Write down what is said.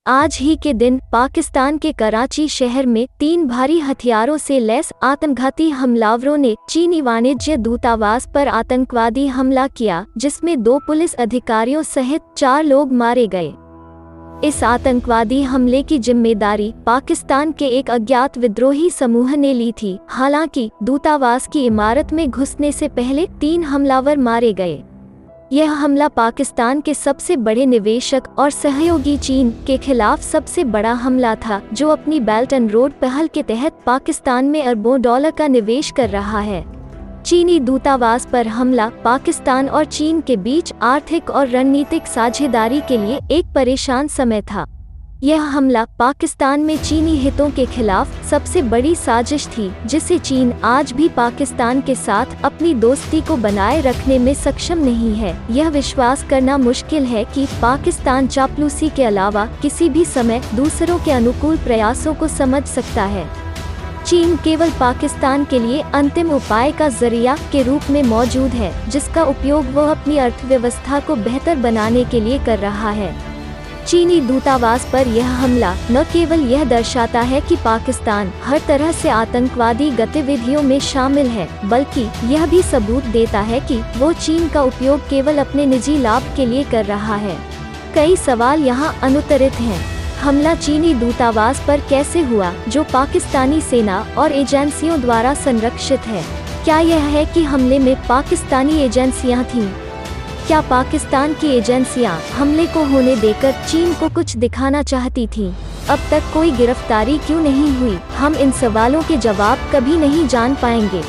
आज ही के दिन पाकिस्तान के कराची शहर में 3 भारी हथियारों से लैस आत्मघाती हमलावरों ने चीनी वाणिज्य दूतावास पर आतंकवादी हमला किया, जिसमें 2 पुलिस अधिकारियों सहित 4 लोग मारे गए। इस आतंकवादी हमले की जिम्मेदारी पाकिस्तान के एक अज्ञात विद्रोही समूह ने ली थी। हालांकि दूतावास की इमारत में घुसने से पहले 3 हमलावर मारे गए। यह हमला पाकिस्तान के सबसे बड़े निवेशक और सहयोगी चीन के खिलाफ सबसे बड़ा हमला था, जो अपनी बेल्ट एंड रोड पहल के तहत पाकिस्तान में अरबों डॉलर का निवेश कर रहा है। चीनी दूतावास पर हमला पाकिस्तान और चीन के बीच आर्थिक और रणनीतिक साझेदारी के लिए एक परेशान समय था। यह हमला पाकिस्तान में चीनी हितों के खिलाफ सबसे बड़ी साजिश थी, जिसे चीन आज भी पाकिस्तान के साथ अपनी दोस्ती को बनाए रखने में सक्षम नहीं है। यह विश्वास करना मुश्किल है कि पाकिस्तान चापलूसी के अलावा किसी भी समय दूसरों के अनुकूल प्रयासों को समझ सकता है। चीन केवल पाकिस्तान के लिए अंतिम उपाय का जरिया के रूप में मौजूद है, जिसका उपयोग वह अपनी अर्थव्यवस्था को बेहतर बनाने के लिए कर रहा है। चीनी दूतावास पर यह हमला न केवल यह दर्शाता है कि पाकिस्तान हर तरह से आतंकवादी गतिविधियों में शामिल है, बल्कि यह भी सबूत देता है कि वो चीन का उपयोग केवल अपने निजी लाभ के लिए कर रहा है। कई सवाल यहाँ अनुत्तरित हैं। हमला चीनी दूतावास पर कैसे हुआ, जो पाकिस्तानी सेना और एजेंसियों द्वारा संरक्षित है? क्या यह है कि हमले में पाकिस्तानी एजेंसियां थीं? क्या पाकिस्तान की एजेंसियां हमले को होने देकर चीन को कुछ दिखाना चाहती थीं? अब तक कोई गिरफ्तारी क्यों नहीं हुई? हम इन सवालों के जवाब कभी नहीं जान पाएंगे।